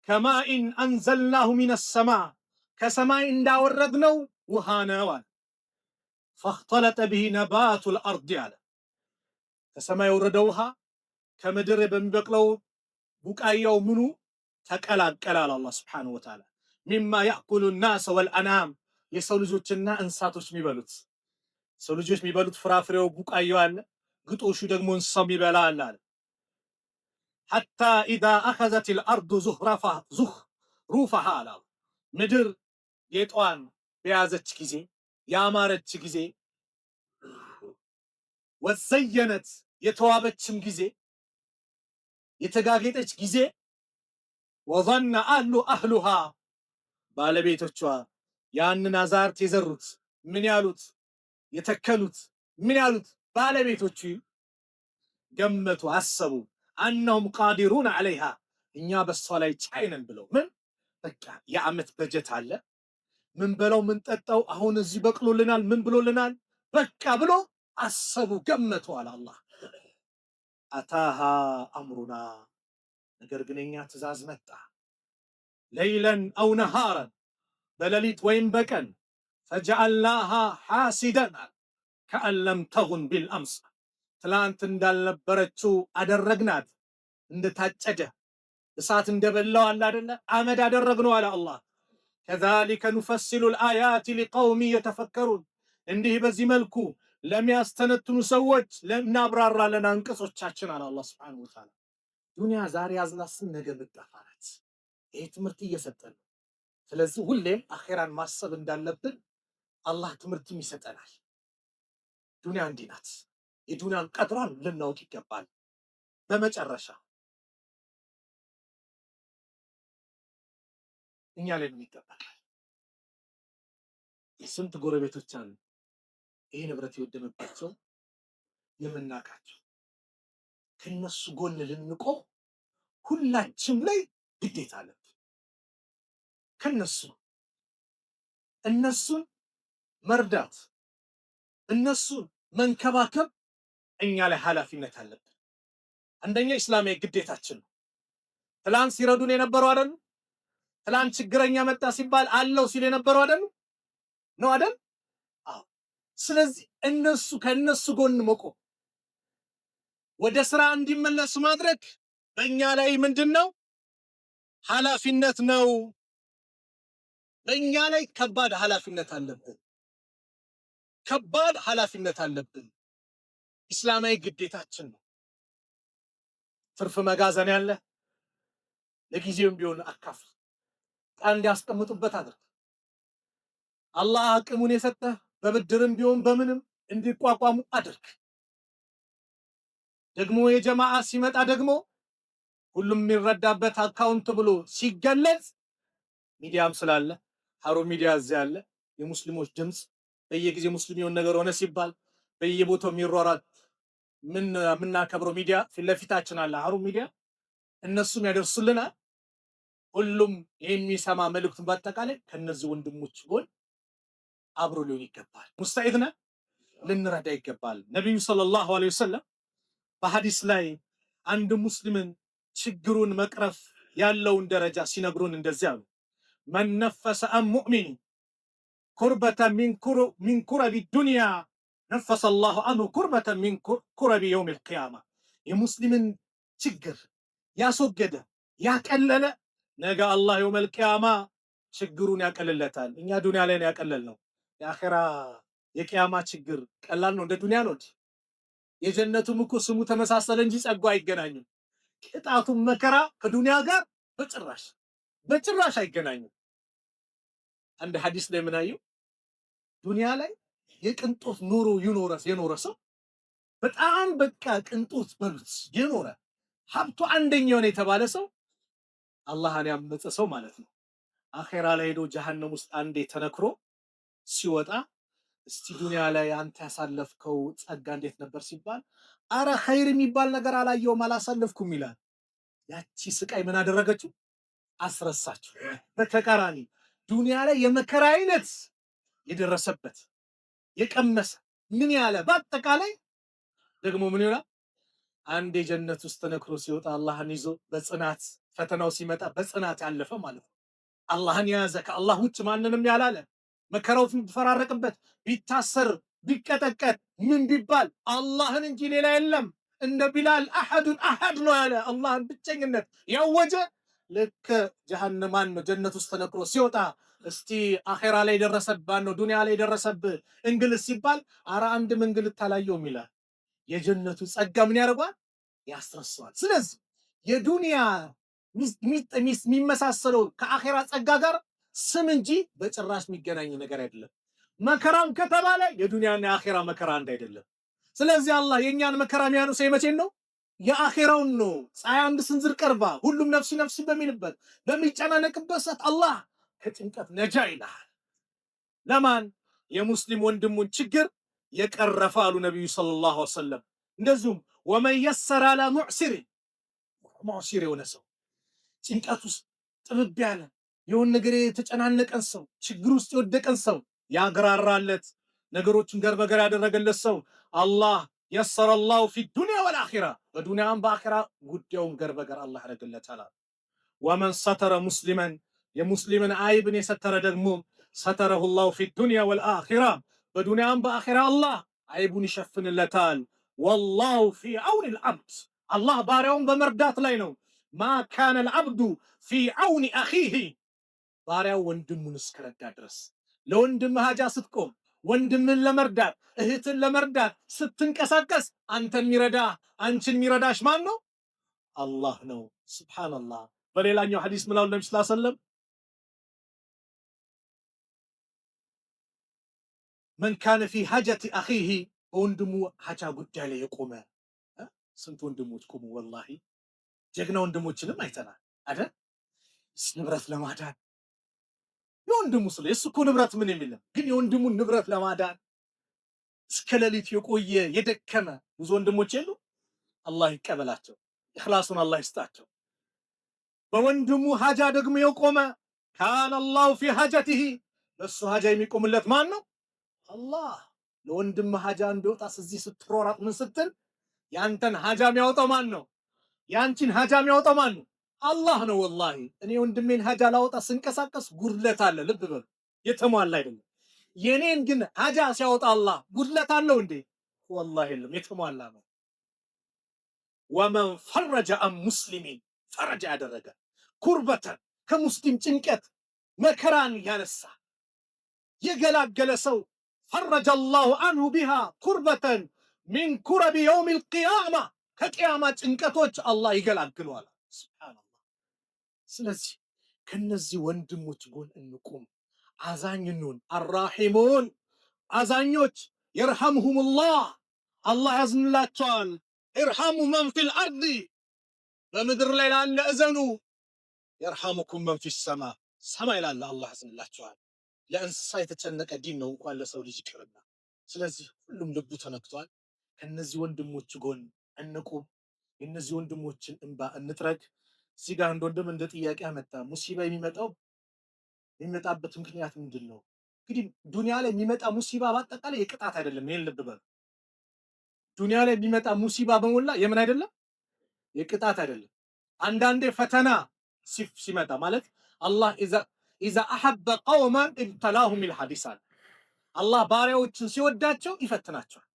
ከማኢን አንዘልናሁ ሚነ ሰማ ከሰማይ እንዳወረድነው ውሃ ነው አለ። ፈኽተለጠ ቢሂ ነባቱል አርድ አለ ከሰማይ የወረደ ውሃ ከምድር በሚበቅለው ቡቃያው ምኑ ተቀላቀለ አለ አላህ ሱብሓነሁ ወተዓላ። ሚማ ያእኩሉ ናስ ወልአናም የሰው ልጆችና እንስሳቶች የሚበሉት ሰው ልጆች የሚበሉት ፍራፍሬው ቡቃያው አለ፣ ግጦሹ ደግሞ እንስሳው የሚበላ አለ። ሐታ ኢዛ አኸዘቲል አርዱ ዙኽሩፈሃ አለ ምድር ጌጧን በያዘች ጊዜ ያማረች ጊዜ ወዘየነት የተዋበችም ጊዜ የተጋጌጠች ጊዜ ወظن አህሉሃ ባለቤቶቿ ያንን አዛርት የዘሩት ምን ያሉት የተከሉት ምን ያሉት ባለቤቶቹ ገመቱ አሰቡ አነሁም ቃዲሩን ዐለይሃ እኛ በሷ ላይ ቻይነን ብለው ምን በቃ የዓመት በጀት አለ ምን በለው ምን ጠጣው አሁን እዚህ በቅሎልናል ምን ብሎልናል በቃ ብሎ አሰቡ ገመቱ አለ አላህ። አታሃ አምሩና ነገር ግን የኛ ትእዛዝ መጣ ለይለን አው ነሃረን በሌሊት ወይም በቀን ፈጀዐልናሃ ሐሲደን ከአን ለም ተጉን ቢልአምስ ትላንት እንዳልነበረችው አደረግናት እንደታጨደ እሳት እንደበላው አለ አይደለ አመድ አደረግነው አለ አላህ። ከዛሊከ ኑፈሲሉ ልአያት ሊቀውሚ የተፈከሩን እንዲህ በዚህ መልኩ ለሚያስተነትኑ ሰዎች እናብራራለን አንቀጾቻችን አለ አላህ ሱብሓነሁ ወተዓላ። ዱንያ ዛሬ ያዝናስን ነገ ምጠፋናት። ይሄ ትምህርት እየሰጠን ነው። ስለዚህ ሁሌም አኼራን ማሰብ እንዳለብን አላህ ትምህርትም ይሰጠናል። ዱንያ እንዲህ ናት። የዱንያን ቀድሯን ልናውቅ ይገባል። በመጨረሻ እኛ ላይ ምን ይጠበቃል? የስንት ጎረቤቶች አሉ ይሄ ንብረት የወደመባቸው የምናውቃቸው። ከነሱ ጎን ልንቆም ሁላችንም ላይ ግዴታ አለብን። ከነሱ እነሱን መርዳት እነሱን መንከባከብ እኛ ላይ ኃላፊነት አለብን። አንደኛ እስላማዊ ግዴታችን ነው። ትላንት ሲረዱን የነበረው አይደል? ትላንት ችግረኛ መጣ ሲባል አለው ሲል የነበረው አይደል? ነው አይደል? አዎ። ስለዚህ እነሱ ከነሱ ጎን መቆም ወደ ስራ እንዲመለሱ ማድረግ በእኛ ላይ ምንድነው? ኃላፊነት ነው። በእኛ ላይ ከባድ ኃላፊነት አለብን። ከባድ ኃላፊነት አለብን። እስላማዊ ግዴታችን ነው። ትርፍ መጋዘን ያለ ለጊዜውም ቢሆን አካፍል፣ ቃል እንዲያስቀምጡበት አድርግ። አላህ አቅሙን የሰጠ በብድርም ቢሆን በምንም እንዲቋቋሙ አድርግ። ደግሞ የጀማዓ ሲመጣ ደግሞ ሁሉም የሚረዳበት አካውንት ብሎ ሲገለጽ ሚዲያም ስላለ ሀሩን ሚዲያ እዚያ ያለ የሙስሊሞች ድምፅ በየጊዜው ሙስሊም የሆነ ነገር ሆነ ሲባል በየቦታው የሚሯሯጥ የምናከብረው ሚዲያ ፊት ለፊታችን አለ ሀሩን ሚዲያ። እነሱም ያደርሱልናል። ሁሉም የሚሰማ መልእክቱን በአጠቃላይ ከነዚህ ወንድሞች ጎን አብሮ ሊሆን ይገባል። ሙስተዒድና ልንረዳ ይገባል። ነቢዩ ሰለላሁ ዐለይሂ ወሰለም በሐዲስ ላይ አንድ ሙስሊምን ችግሩን መቅረፍ ያለውን ደረጃ ሲነግሩን እንደዚህ አሉ። መን ነፈሰ አን ሙእሚን ኩርበተን ሚን ኩረቢ ዱንያ ነፈሰ አላሁ አንሁ ኩርበተን ሚን ኩረቢ የውም ልቅያማ። የሙስሊምን ችግር ያስወገደ ያቀለለ ነገ አላህ የውም ልቅያማ ችግሩን ያቀልለታል። እኛ ዱንያ ላይ ነው ያቀለልነው። የአኼራ የቅያማ ችግር ቀላል ነው? እንደ ዱንያ ነው? የጀነቱም እኮ ስሙ ተመሳሰለ እንጂ ጸጋው አይገናኝም። ቅጣቱም መከራ ከዱንያ ጋር በጭራሽ አይገናኝም። አንድ ሐዲስ ላይ ምን አየው? ዱንያ ላይ የቅንጦት ኑሮ የኖረ ሰው በጣም በቃ ቅንጦት በሉት የኖረ ሀብቱ አንደኛው ነው የተባለ ሰው አላህን ያመፀ ሰው ማለት ነው። አኼራ ላይ ሄዶ ጀሃነም ውስጥ አንዴ ተነክሮ ሲወጣ እስቲ ዱንያ ላይ አንተ ያሳለፍከው ጸጋ እንዴት ነበር ሲባል አረ ኸይር የሚባል ነገር አላየውም አላሳለፍኩም ይላል። ያቺ ስቃይ ምን አደረገችው? አስረሳችሁ። በተቃራኒ ዱንያ ላይ የመከራ አይነት የደረሰበት የቀመሰ ምን ያለ በአጠቃላይ ደግሞ ምን ይሆናል? አንድ የጀነት ውስጥ ተነክሮ ሲወጣ አላህን ይዞ በጽናት ፈተናው ሲመጣ በጽናት ያለፈ ማለት ነው። አላህን የያዘ ከአላህ ውጭ ማንንም ያላለ መከራው ቢፈራረቅበት ቢታሰር ቢቀጠቀጥ ምን ቢባል አላህን እንጂ ሌላ የለም እንደ ቢላል አሐዱን አሐድ ነው ያለ አላህን ብቸኝነት ያወጀ ልክ ጀሃነማን ነው ጀነት ውስጥ ተነክሮ ሲወጣ እስቲ አኼራ ላይ ደረሰብህ ነው ዱንያ ላይ ደረሰብህ እንግልት ሲባል አራ አንድም እንግልት አላየውም ይላል። የጀነቱ ጸጋ ምን ያደርጓል? ያስረሳዋል። ስለዚህ የዱንያ የሚመሳሰለው ከአኼራ ጸጋ ጋር ስም እንጂ በጭራሽ የሚገናኝ ነገር አይደለም። መከራም ከተባለ የዱንያና የአኼራ መከራ አንድ አይደለም። ስለዚህ አላህ የኛን መከራ የሚያነሳው የመቼን ነው? የአኼራውን ነው። ፀሐይ አንድ ስንዝር ቀርባ ሁሉም ነፍሲ ነፍሲ በሚልበት በሚጨናነቅበት ሰዓት አላህ ከጭንቀት ነጃ ይላል። ለማን? የሙስሊም ወንድሙን ችግር የቀረፈ አሉ ነብዩ ሰለላሁ ዐለይሂ ወሰለም። እንደዚሁም ወመን የሰረ አላ ሙዕሲር የሆነ ሰው ጭንቀት ውስጥ ጥብብ ያለ የሆነ ነገር የተጨናነቀን ሰው ችግር ውስጥ የወደቀን ሰው ያግራራለት ነገሮችን ገር በገር ያደረገለት ሰው አላህ የሰረ አላሁ ፊ ዱንያ ወልአኺራ በዱንያም በአኺራ ጉዳዩን ገር በገር አላህ ያደርግለታል። ወመን ሰተረ ሙስሊመን የሙስሊምን አይብን የሰተረ ደግሞ ሰተረሁ ላሁ ፊ ዱንያ ወልአኺራ በዱንያም በአኺራ አላህ አይቡን ይሸፍንለታል። ወላሁ ፊ አውኒ ልዓብድ አላህ ባሪያውን በመርዳት ላይ ነው። ማ ካነ ልዓብዱ ፊ አውኒ አኺህ ባሪያው ወንድሙን እስከረዳ ድረስ ለወንድም ሀጃ ስትቆም ወንድምን ለመርዳት እህትን ለመርዳት ስትንቀሳቀስ አንተን የሚረዳ አንቺን የሚረዳሽ ማን ነው? አላህ ነው። ሱብሃንአላህ። በሌላኛው ሐዲስ ምን አሉ ነብዩ ሰለላሁ ዐለይሂ ወሰለም መን ካነ ፊ ሀጀቲ አኺህ በወንድሙ ሀጃ ጉዳይ ላይ የቆመ ስንት ወንድሞች ቆሙ። ወላሂ ጀግና ወንድሞችንም አይተናል አይደል? ንብረት ለማዳን የወንድሙ ስለ እሱ እኮ ንብረት ምን የሚልም ግን የወንድሙን ንብረት ለማዳን እስከ ሌሊት የቆየ የደከመ ብዙ ወንድሞች የሉ። አላህ ይቀበላቸው፣ ኢኽላሱን አላህ ይስጣቸው። በወንድሙ ሀጃ ደግሞ የቆመ ካነ አላሁ ፊ ሀጀቲሂ ለሱ ሀጃ የሚቆምለት ማን ነው? አላህ። ለወንድም ሀጃ እንዲወጣ እዚህ ስትሮራጥ ምን ስትል ያንተን ሀጃ የሚያወጣው ማን ነው? ያንቺን ሀጃ የሚያወጣው ማን ነው? አላህ ነው። ወላሂ እኔ ወንድሜን ሀጃ ላወጣ ስንቀሳቀስ ጉድለት አለ። ልብ በሉ፣ የተሟላ አይደለም። የኔን ግን ሀጃ ሲያወጣ አላህ ጉድለት አለው እንዴ? ወላሂ የለም፣ የተሟላ ነው። ወመን ፈረጀ አን ሙስሊሚን ፈረጃ ያደረገ ኩርበተን ከሙስሊም ጭንቀት መከራን ያነሳ የገላገለ ሰው ፈረጀ አላሁ አንሁ ቢሃ ኩርበተን ሚን ኩረቢ የውም ልቅያማ ከቅያማ ጭንቀቶች አላህ ይገላግለዋል። ሱብሃነላህ። ስለዚህ ከነዚህ ወንድሞች ጎን እንቁም፣ አዛኝ እንሁን። አራሒሙን አዛኞች የርሐምሁሙላህ አላህ ያዝንላቸዋል። ኢርሐሙ መን ፊል አርዲ በምድር ላይ ላለ እዘኑ፣ የርሐሙኩም መን ፊ ሰማ ሰማይ ላለ አላህ ያዝንላቸዋል። ለእንስሳ የተጨነቀ ዲን ነው እንኳን ለሰው ልጅ ይቅርና። ስለዚህ ሁሉም ልቡ ተነክቷል። ከነዚህ ወንድሞች ጎን እንቁም፣ የነዚህ ወንድሞችን እንባ እንጥረግ። እዚህ ጋር አንድ ወንድም እንደ ጥያቄ አመጣ። ሙሲባ የሚመጣበት ምክንያት ምንድን ነው? እንግዲህ ዱንያ ላይ የሚመጣ ሙሲባ በአጠቃላይ የቅጣት አይደለም። ይሄን ልብ በሉ። ዱንያ ላይ የሚመጣ ሙሲባ በሞላ የምን አይደለም? የቅጣት አይደለም። አንዳንዴ ፈተና ሲመጣ ማለት አላህ ኢዛ አሐበ ቀውመን ኢብተላሁም ሚል ሐዲስ አለ። አላህ ባሪያዎችን ሲወዳቸው ይፈትናቸዋል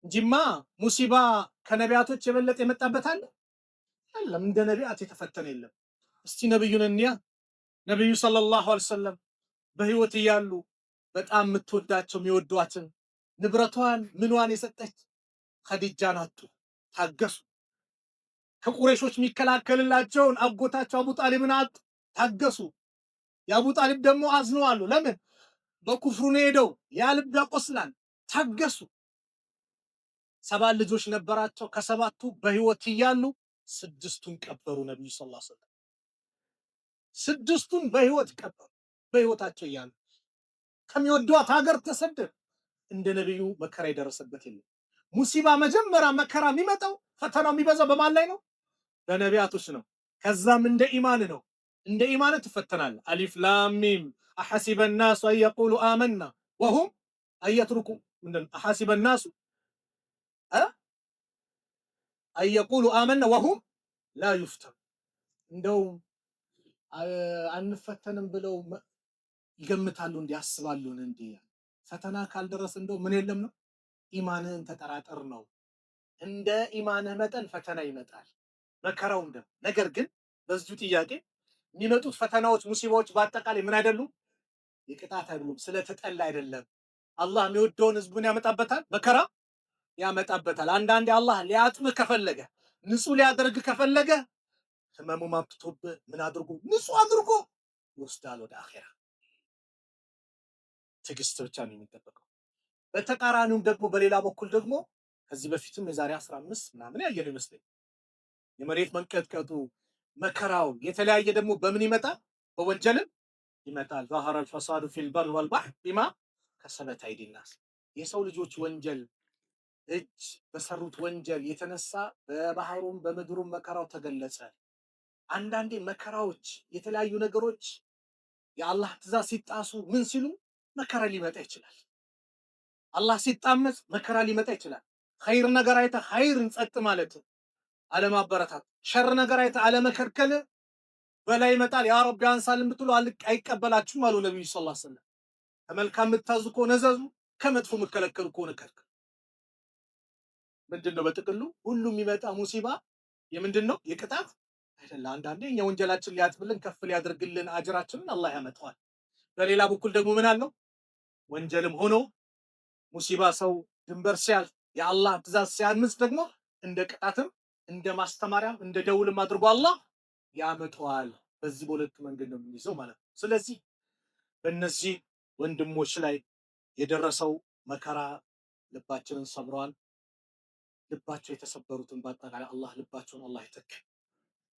እንጂማ ሙሲባ ከነቢያቶች የበለጠ የመጣበት አለ? የለም። እንደ ነቢያት የተፈተነ የለም። እስቲ ነብዩን እንያ። ነብዩ ሰለላሁ ዐለይሂ ወሰለም በህይወት እያሉ በጣም የምትወዳቸው የሚወዷትን ንብረቷን ምንዋን የሰጠች ኸዲጃን አጡ። ታገሱ። ከቁረይሾች የሚከላከልላቸውን አጎታቸው አቡ ጣሊብን አጡ። ታገሱ። የአቡ ጣሊብ ደግሞ አዝነዋል። ለምን? በኩፍሩ ነው ሄደው፣ ያ ልብ ያቆስላል። ታገሱ። 7 ልጆች ነበራቸው። ከሰባቱ በህይወት እያሉ 6ቱን ቀበሩ። ነብዩ ሰለላሁ ዐለይሂ ወሰለም 6ቱን በህይወት ቀበሩ። በህይወታቸው እያሉ ከሚወዷት ሀገር ተሰደዱ። እንደ ነብዩ መከራ የደረሰበት የለም። ሙሲባ መጀመሪያ መከራ የሚመጣው ፈተናው የሚበዛው በማን ላይ ነው? በነቢያቶች ነው። ከዛም እንደ ኢማን ነው። እንደ ኢማን ትፈተናል። አሊፍ ላም ሚም አሐሲበ الناس አን የቁሉ አመና ወሁም አየትሩኩ ምንድን አሐሲበ الناس አየቁሉ አመነ ወሁም ላ ዩፍተኑ እንደው አንፈተንም ብለው ይገምታሉ እንዲ ያስባሉን እንዲ ፈተና ካልደረስ እንደው ምን የለም ነው ኢማንህን ተጠራጠር ነው። እንደ ኢማንህ መጠን ፈተና ይመጣል መከራው እንደ ነገር ግን በዚሁ ጥያቄ የሚመጡት ፈተናዎች ሙሲባዎች በአጠቃላይ ምን አይደሉም የቅጣት አይደሉም ስለተጠላ አይደለም አላህ የሚወደውን ህዝቡን ያመጣበታል መከራ ያመጣበታል። አንዳንዴ አላህ ሊያጥምህ ከፈለገ ንጹህ ሊያደርግ ከፈለገ ህመሙ ማብቶብህ ምን አድርጎ ንጹህ አድርጎ ይወስዳል ወደ አኺራ። ትዕግስት ብቻ ነው የሚጠበቀው። በተቃራኒውም ደግሞ በሌላ በኩል ደግሞ ከዚህ በፊትም የዛሬ 15 ምናምን ያየነው ይመስለኝ የመሬት መንቀጥቀጡ መከራው የተለያየ ደግሞ በምን ይመጣል በወንጀልም ይመጣል። ظهر الفساد في البر والبحر بما كسبت أيدي الناس የሰው ልጆች ወንጀል እጅ በሰሩት ወንጀል የተነሳ በባህሩም በምድሩም መከራው ተገለጸ። አንዳንዴ መከራዎች የተለያዩ ነገሮች የአላህ ትእዛዝ ሲጣሱ ምን ሲሉ መከራ ሊመጣ ይችላል። አላህ ሲጣመስ መከራ ሊመጣ ይችላል። ኸይር ነገር አይተ ኸይርን ጸጥ ማለት አለማበረታት፣ ሸር ነገር አይተ አለመከልከል በላይ ይመጣል። ያ ረቢ አንሳልን ብትሉ አይቀበላችሁም አሉ ነብዩ ሰለላሁ ዐለይሂ ወሰለም። ከመልካም የምታዙ ከሆነ ዘዙ፣ ከመጥፎ የምትከለከሉ ከሆነ ከልክሉ። ምንድነው በጥቅሉ ሁሉም የሚመጣ ሙሲባ የምንድነው የቅጣት አይደለም። አንዳንዴ እኛ ወንጀላችን ሊያጥብልን ከፍ ሊያደርግልን አጅራችንን አላህ ያመጣዋል። በሌላ በኩል ደግሞ ምን አለው ወንጀልም ሆኖ ሙሲባ ሰው ድንበር ሲያልፍ የአላህ ትእዛዝ ሲያምጽ ደግሞ እንደ ቅጣትም እንደ ማስተማሪያም እንደ ደውልም አድርጎ አላህ ያመጣዋል። በዚህ በሁለት መንገድ ነው የሚይዘው ማለት ነው። ስለዚህ በእነዚህ ወንድሞች ላይ የደረሰው መከራ ልባችንን ሰብሯል። ልባቸው የተሰበሩትን በአጠቃላይ አላህ ልባቸውን አላህ ይተክ።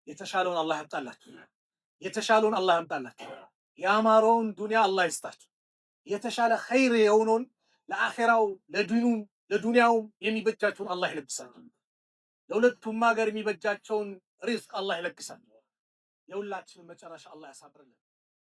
የተሻለውን አላህ ያምጣላችሁ። የተሻለውን አላህ ያምጣላችሁ። ያማረውን ዱንያ አላህ ይስጣችሁ። የተሻለ ኸይር የሆነውን ለአኺራው ለዲኑም ለዱንያውም የሚበጃቸውን አላህ ይለግሳችሁ። ለሁለቱም ሀገር የሚበጃቸውን ሪዝቅ አላህ ይለግሳችሁ። የሁላችንን መጨረሻ አላህ ያሳምርልን።